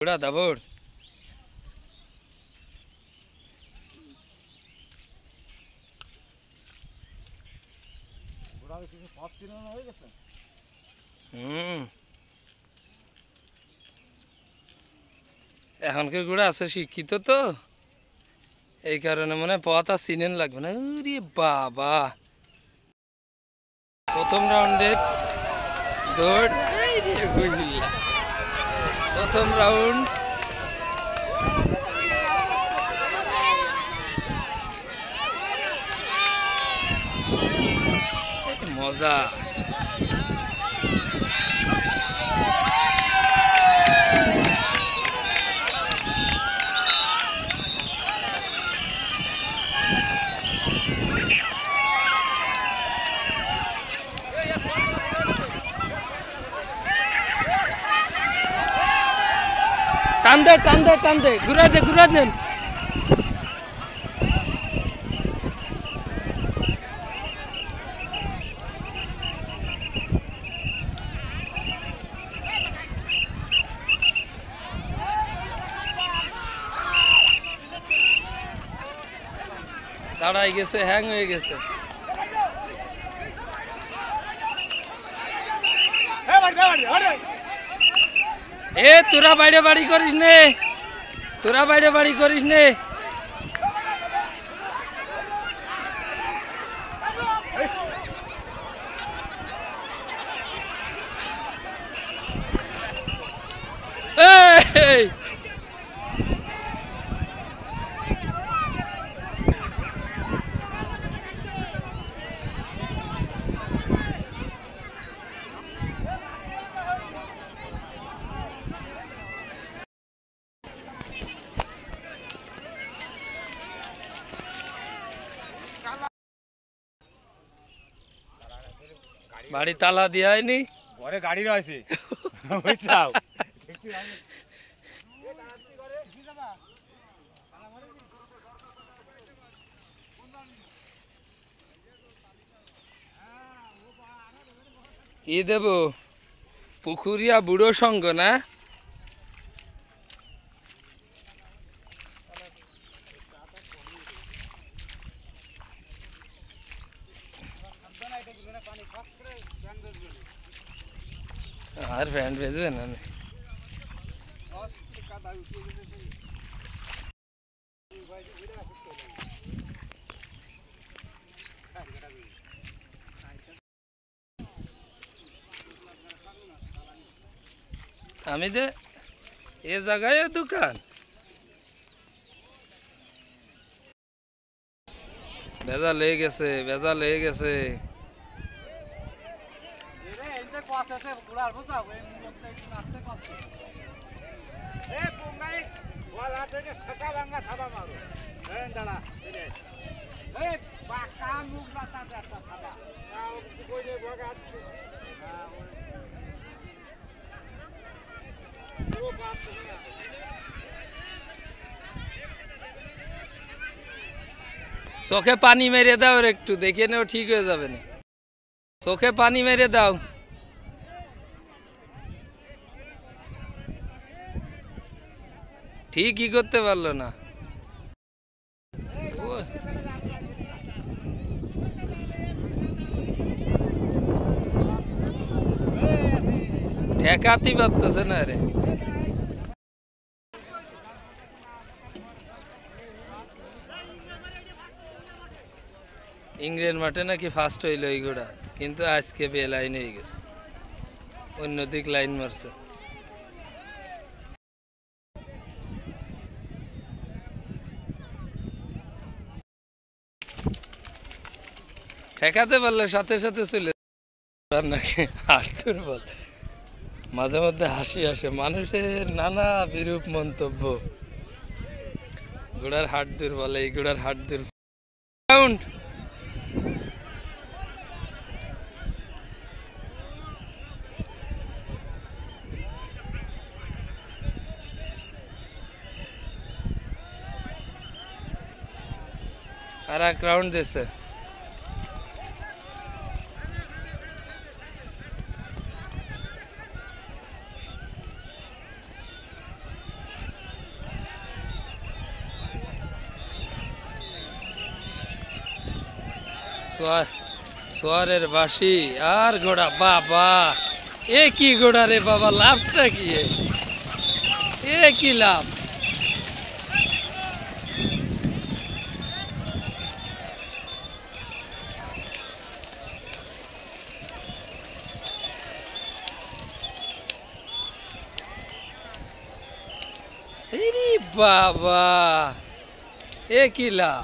ঘোড়া দাবড় হুম এখনকার ঘোড়া আছে শিক্ষিত তো এই কারণে মনে হয় পথ আর চিনেন লাগবে না ওরে বাবা প্রথম রাউন্ডের দৌড় এই রে গুইবিল্লাহ। প্রথম রাউন্ড মজা টান দে ঘুরা দেন দাঁড়াই গেছে হ্যাং হয়ে গেছে এ তোরা বাইরে বাড়ি করিস নে এই বাড়ি তালা দিয়া হয়নি ঘরে গাড়ি রয়েছে বুঝছাও কি দেব পুকুরিয়া বুড়ো সঙ্গ না আর ফ্যান বেজবে না আমি যে এ জায়গায় দোকান ভেজা লেগে গেছে চোখে পানি মেরে দাও একটু দেখে নেও ঠিক হয়ে যাবে না চোখে পানি মেরে দাও ঠিকই করতে পারলো না ঠেকাতেই পারতেছে না রে ইংল্যান্ড মাঠে নাকি ফার্স্ট হইল এই ঘোড়া কিন্তু আজকে বে লাইন হয়ে গেছে অন্যদিক লাইন মারছে ঠেকাতে পারলে সাথে সাথে চলে নাকি হাট দুর্বল মাঝে মধ্যে হাসি আসে মানুষের নানা বিরূপ মন্তব্য ঘোড়ার হাট দুর্বল এই ঘোড়ার হাট দুর্বল আর এক রাউন্ড দিছে সোয়ারের বাঁশি আর ঘোড়া, বাবা এ কি ঘোড়া রে বাবা, লাভটা কি এ কি লাভ? এরে বাবা এ কি লাভ?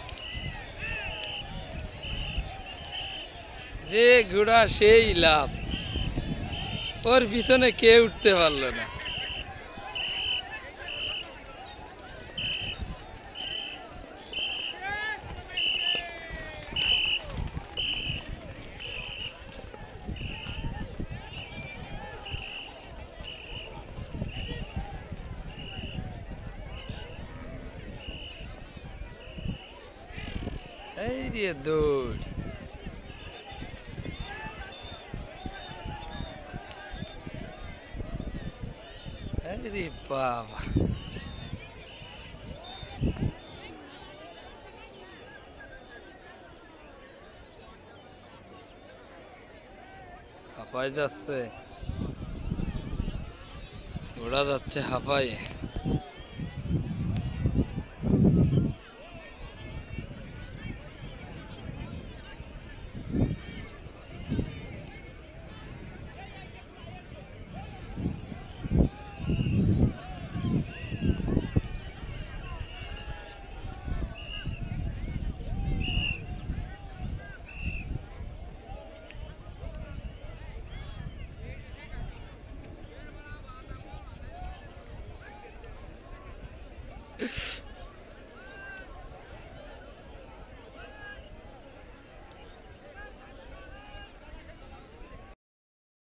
যে ঘোড়া সেই লাভ, ওর পিছনে কে উঠতে পারলো না। এই রে দৌড়, আরে বাবা হাঁপায় যাচ্ছে, ঘোড়া যাচ্ছে হাঁপায়।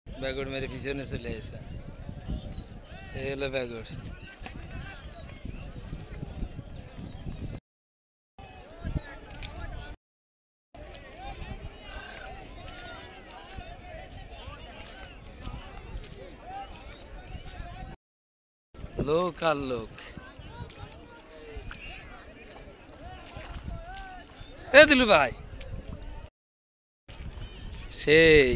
ব্যাগড় মেরে পিছনে চলে এসে, এই হলো ব্যাগড়। লোক আর লোক, এ দিলু ভাই সেই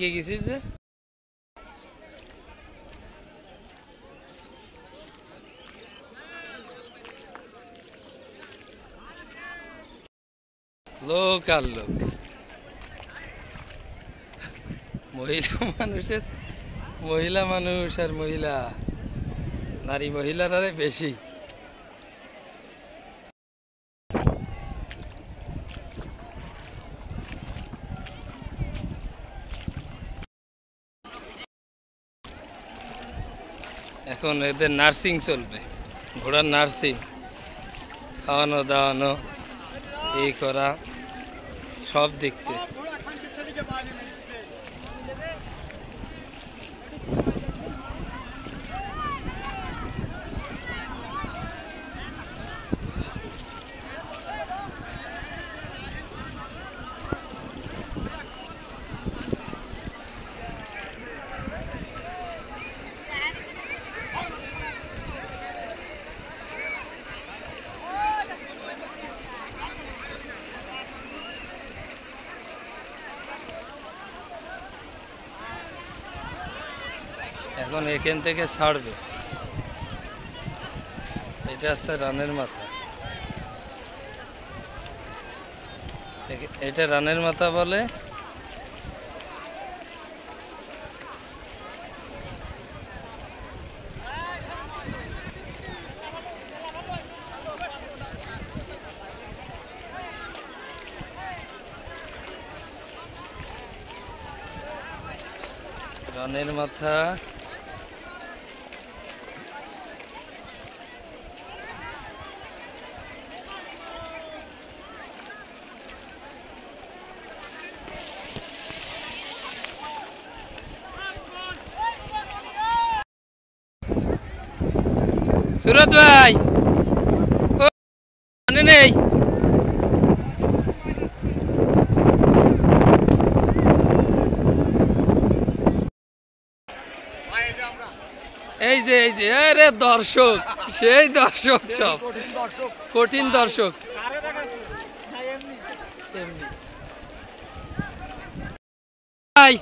কে গেছিস যে? লোক আর লোক, মহিলা মানুষ আর মহিলা, নারী মহিলারা বেশি। এখন এদের নার্সিং চলবে, ঘোড়ার নার্সিং, খাওয়ানো দাওয়ানো এই করা সব দেখতে। এখন এখান থেকে ছাড়বে, এটা হচ্ছে রানের মাথা, এটা রানের মাথা বলে। রানের মাথা সুরত ভাই মনে নেই? এই যে আরে দর্শক, সেই দর্শক সব কঠিন দর্শক। এমনি। ভাই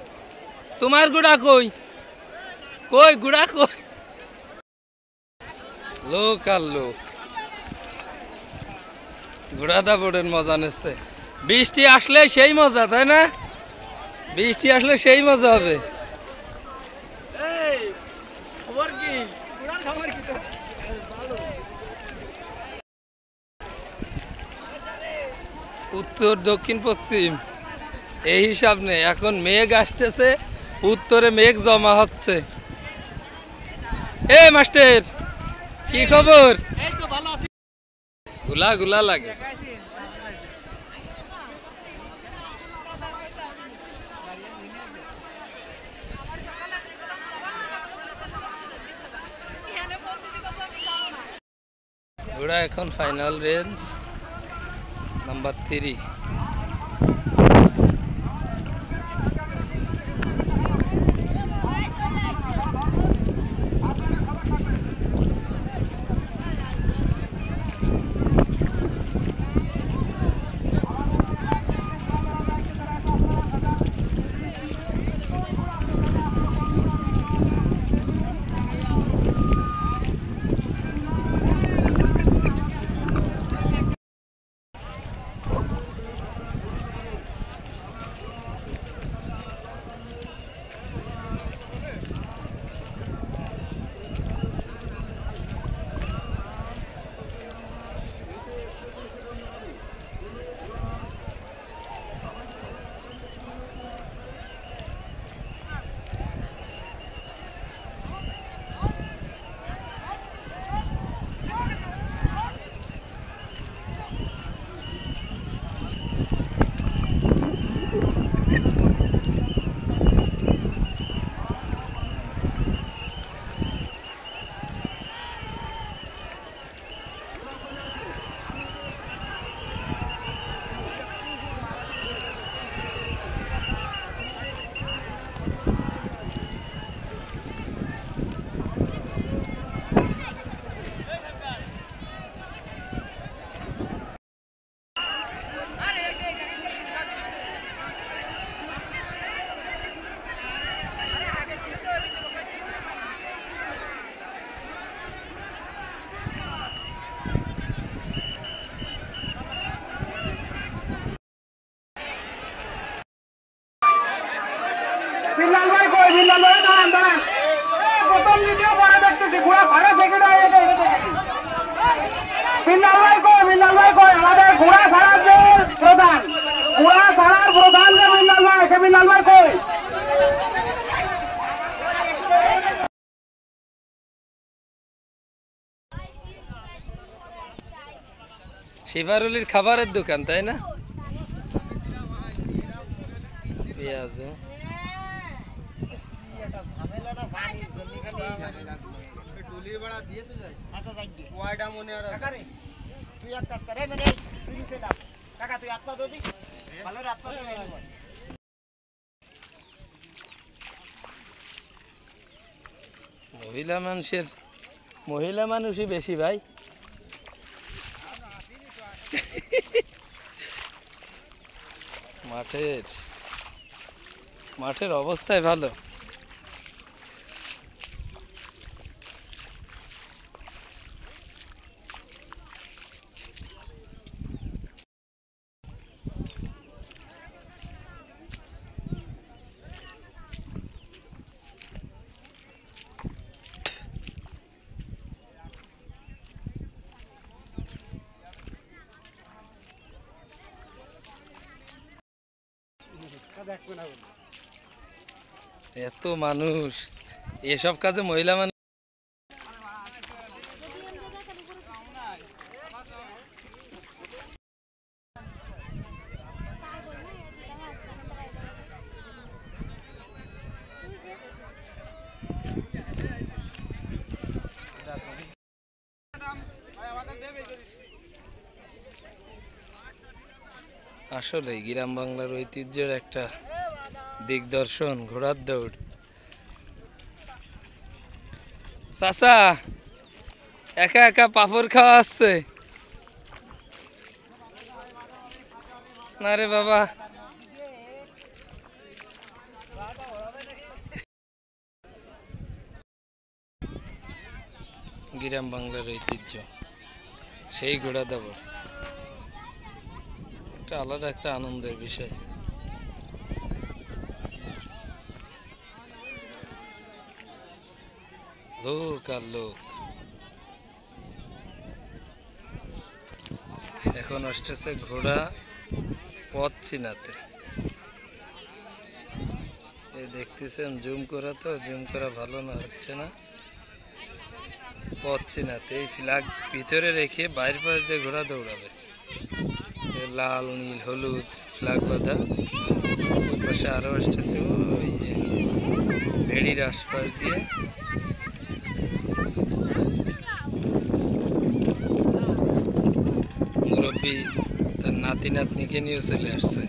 তোমার গুড়া কই? কই গুড়া কই? লোক আর লোক, ঘোড়াদা বোর্ডের মজা নিচ্ছে। বৃষ্টি আসলে সেই মজা, তাই না? বৃষ্টি আসলে সেই মজা হবে। উত্তর দক্ষিণ পশ্চিম এই হিসাব নেই, এখন মেঘ আসতেছে, উত্তরে মেঘ জমা হচ্ছে। এ মাস্টার, কি খবর? গুলা গুলা লাগে। ঘোড়া এখন ফাইনাল রেঞ্জ নাম্বার 3। বিল্লাল ভাই কই? বিল্লাল ভাই দাঁড়ান দাঁড়ান, প্রথম দ্বিতীয় পরে দেখতেছি, ঘোড়া ছাড়া সেকেন্ড হয়ে গেছে। বিল্লাল ভাই কই? বিল্লাল ভাই কই? আমাদের ঘোড়া ছাড়ার যে প্রধান, ঘোড়া ছাড়ার প্রধান যে বিল্লাল ভাই, সে বিল্লাল ভাই কই? শিবারুলির খাবারের দোকান, তাই না? পেঁয়াজ মহিলা মানুষই বেশি ভাই। মাঠের অবস্থায় ভালো। এত মানুষ, এসব কাজে মহিলা মানুষ। আসলে গ্রাম বাংলার ঐতিহ্যের একটা দিগদর্শন ঘোড়ার দৌড়। চাচা একা একা পাপড় খাওয়া আসছে না রে বাবা। গ্রাম বাংলার ঐতিহ্য সেই ঘোড়া দেব একটা আলাদা একটা আনন্দের বিষয়। লোক আর লোক এখন আসতেছে ঘোড়া পথ চিনাতে। এই দেখতেছেন জুম করা, তো জুম করা ভালো না, হচ্ছে না। পথ চিনাতে এই ফ্ল্যাগ ভিতরে রেখে বাইরের পাশ দিয়ে ঘোড়া দৌড়াবে। লাল নীল হলুদ ফ্ল্যাগ বাঁধা। পাশে আরো আসতেছে ওই যে ভেড়ির আশপাশ দিয়ে। মুরব্বী তার নাতি নাতনিকে নিয়ে চলে আসছে।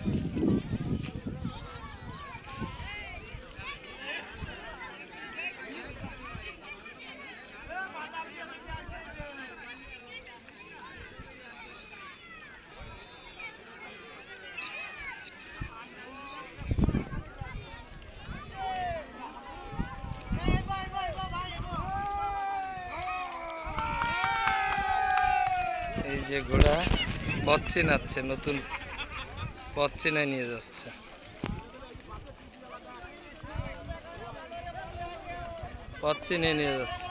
এই যে ঘোড়া পথ চিনাচ্ছে, নতুন পথ চিনায় নিয়ে যাচ্ছে। পথ চিনে নিয়ে যাচ্ছে।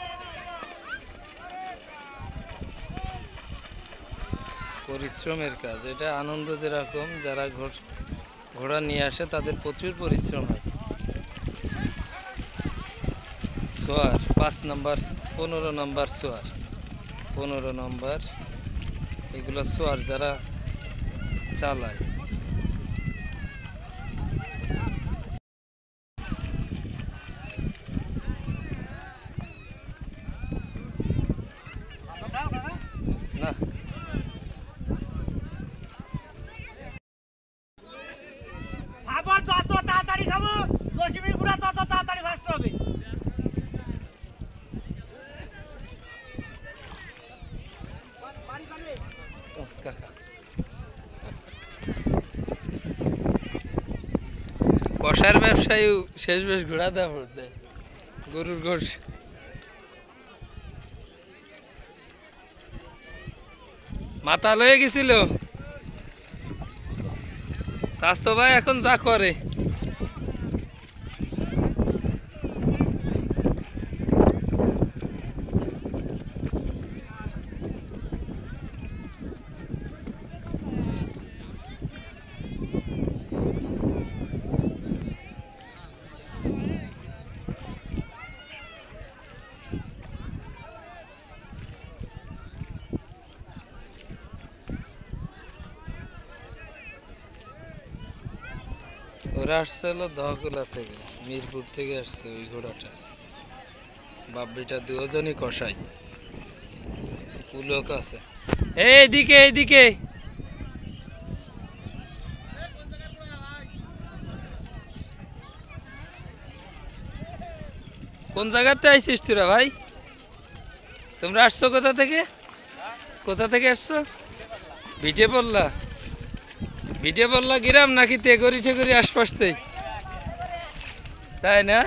পরিশ্রমের কাজ এটা। আনন্দ যেরকম, যারা ঘোড়া নিয়ে আসে তাদের প্রচুর পরিশ্রম হয়। সোয়ার 5 নম্বর 15 নম্বর সোয়ার, 15 নম্বর এগুলো সোয়ার যারা চালায়। না আবার যত তাড়াতাড়ি খাবো জসিমের গুড়া তত তাড়াতাড়ি ভাসতে হবে। কাকা কষার ব্যবসায়ী শেষ বেশ ঘোড়া দেওয়া পড়তে গরুর গোশ। মাথা লয়ে গেছিল স্বাস্থ্য ভাই, এখন যা করে। ওরা আসছে হলো দহকুলা থেকে, মিরপুর থেকে আসছে ওই ঘোড়াটা। বাবরিটা দুজনই কষাই, পুলক আছে। এইদিকে এইদিকে কোন জায়গাতে আইছিস তোরা ভাই? তোমরা আসছো কোথা থেকে? কোথা থেকে আসছো? ভিটে পড়লা? ভিটে পড়লা গ্রাম নাকি তেগরি ঠেগরি আশপাশ থেকে? তাই না?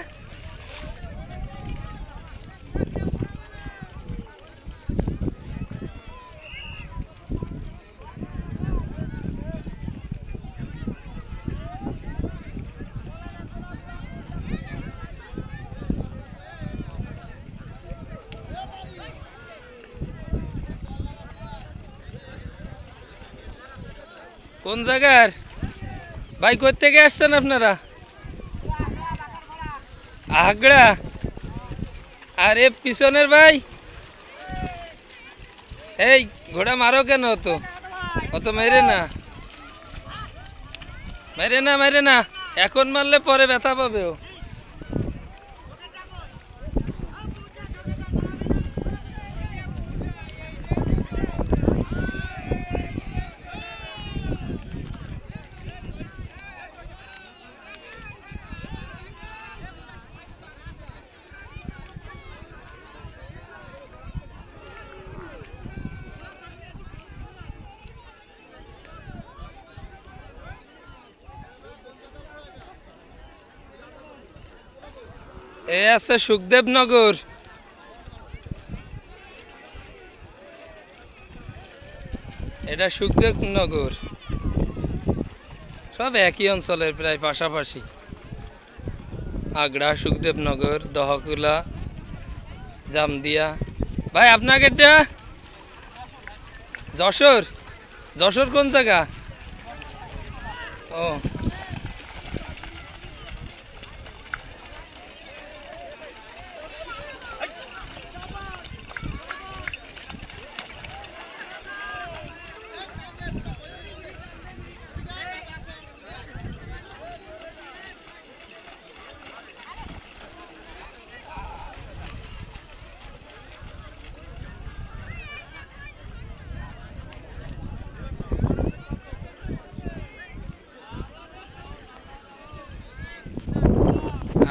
কোন জায়গার ভাই? কোথা থেকে আসছেন আপনারা? আগড়া? আরে পিছনের ভাই, এই ঘোড়া মারো কেন? অত অত মেরে না, মেরে না, মেরে না। এখন মারলে পরে ব্যথা পাবে ও। এ আছে সুখদেবনগর। এটা সুখদেবনগর, সব একই অঞ্চলের প্রায় পাশাপাশি। আগড়া, সুখদেবনগর, দহকুলা, জামদিয়া। ভাই আপনাকে যশোর? যশোর কোন জায়গা? ও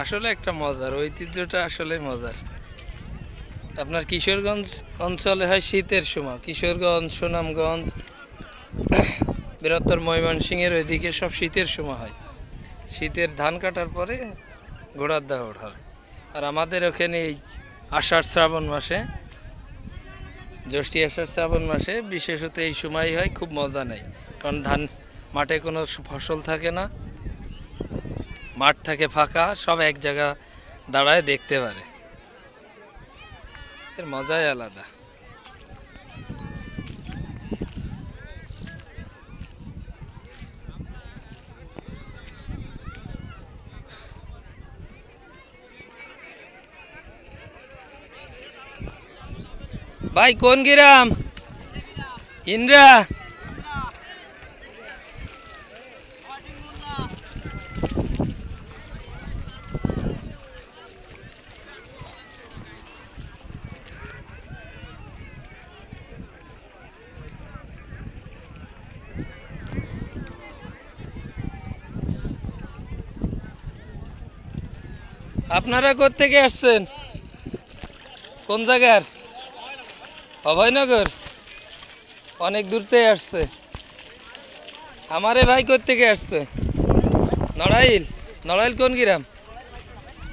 আসলে একটা মজার ঐতিহ্যটা, আসলে মজার। আপনার কিশোরগঞ্জ অঞ্চলে হয় শীতের সময়, কিশোরগঞ্জ, সুনামগঞ্জ, বৃহত্তর ময়মনসিংহের ওইদিকে সব শীতের সময় হয়। শীতের ধান কাটার পরে ঘোড়ার দাওয়ার হয়। আর আমাদের ওখানে এই আষাঢ় শ্রাবণ মাসে, জ্যৈষ্ঠী আষাঢ় শ্রাবণ মাসে বিশেষত এই সময় হয়, খুব মজা নেয়। কারণ ধান মাঠে কোনো ফসল থাকে না, মাঠ থাকে ফাঁকা, সব এক জায়গা দাঁড়ায় দেখতে পারে, এর মজাই আলাদা। ভাই কোন গ্রাম? ইন্দ্রা। আপনারা কোত্থেকে আসছেন? কোন জায়গার? অভয়নগর। অনেক দূর থেকে আসছে। আমারে ভাই কোত্থেকে আসছে? নড়াইল। নড়াইল কোন গ্রাম?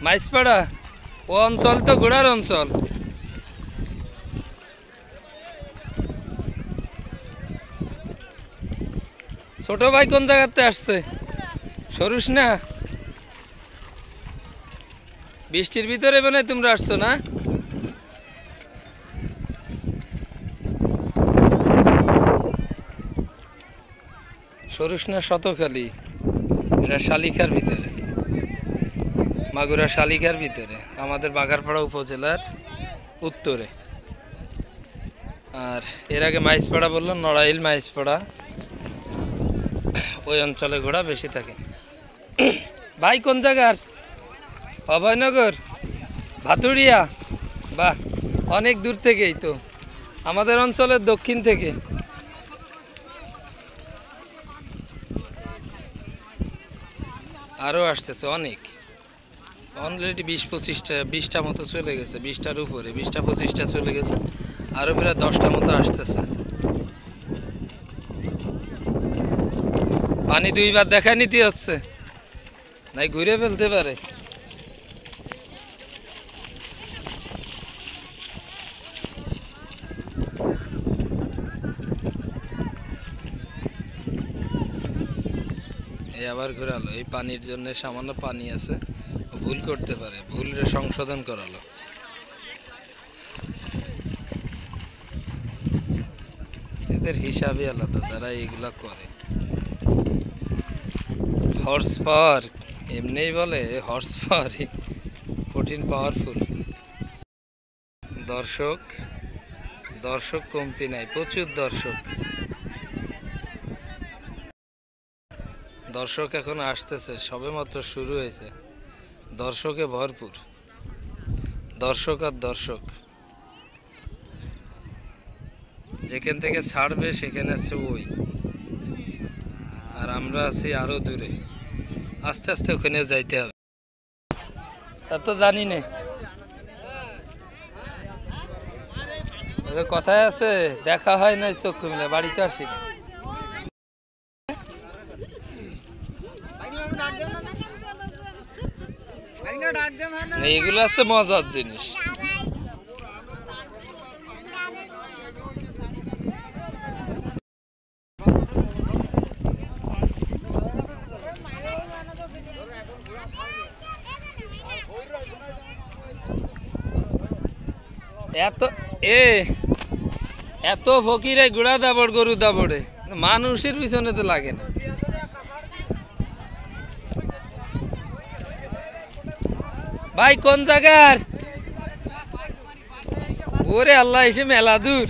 মাইসপাড়া। ও অঞ্চল তো ঘোড়ার অঞ্চল। ছোট ভাই কোন জায়গাতে আসছে? সরুস না। বৃষ্টির ভিতরে মনে হয় তোমরা আসছো না? সরুস না শতখালী, এটা শালিখার ভিতরে, মাগুরা শালিখার ভিতরে, আমাদের বাঘারপাড়া উপজেলার উত্তরে। আর এর আগে মাইসপাড়া বললাম, নড়াইল মাইসপাড়া, ওই অঞ্চলে ঘোড়া বেশি থাকে। ভাই কোন জায়গার? অভয়নগর, ভাতুরিয়া। বাহ, অনেক দূর থেকেই তো, আমাদের অঞ্চলের দক্ষিণ থেকে। আরো আসতেছে অনেক, অলরেডি 20-25টা মতো চলে গেছে, 20টার উপরে, 20টা-25টা চলে গেছে, আরো প্রায় 10টা মতো আসতেছে। পানি দুইবার দেখা নিতে হচ্ছে, নাই ঘুরে ফেলতে পারে। এই আবার ঘুরালো, এই পানির জন্য সামান্য পানি আছে, ভুল করতে পারে, ভুলরে সংশোধন করালো। এদের হিসাবই আলাদা যারা এইগুলা করে। হর্স পাওয়ার এমনিই বলে, হর্স পাওয়ার কঠিন পাওয়ারফুল। দর্শক, দর্শক কমতি নাই, প্রচুর দর্শক। দর্শক এখন আসতেছে, সবেমাত্র শুরু হয়েছে, দর্শকে ভরপুর, দর্শক আর দর্শক। যেখান থেকে ছাড়বে সেখানে আছে ওই, আর আমরা আছি আরো দূরে, আস্তে আস্তে ওখানে যাইতে হবে। তা তো জানি না, কথায় আছে দেখা হয় নাই চক্ষু মিলে, বাড়িতে আসি না। এইগুলো আছে মজার জিনিস। এত ফকিরে ঘোড়া দাবড় গরু দাবড়ে, মানুষের পিছনে তো লাগে না। ভাই কোন জায়গার? ওরে আল্লাহ, এসে মেলা দূর।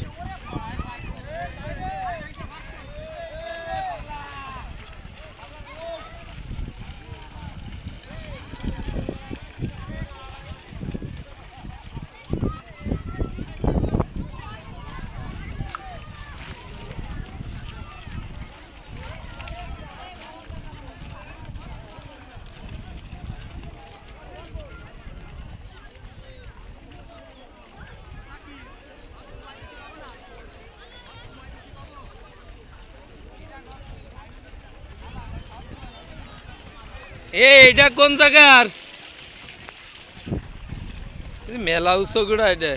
এটা কোন জায়গার? মেলা উৎসব এটা।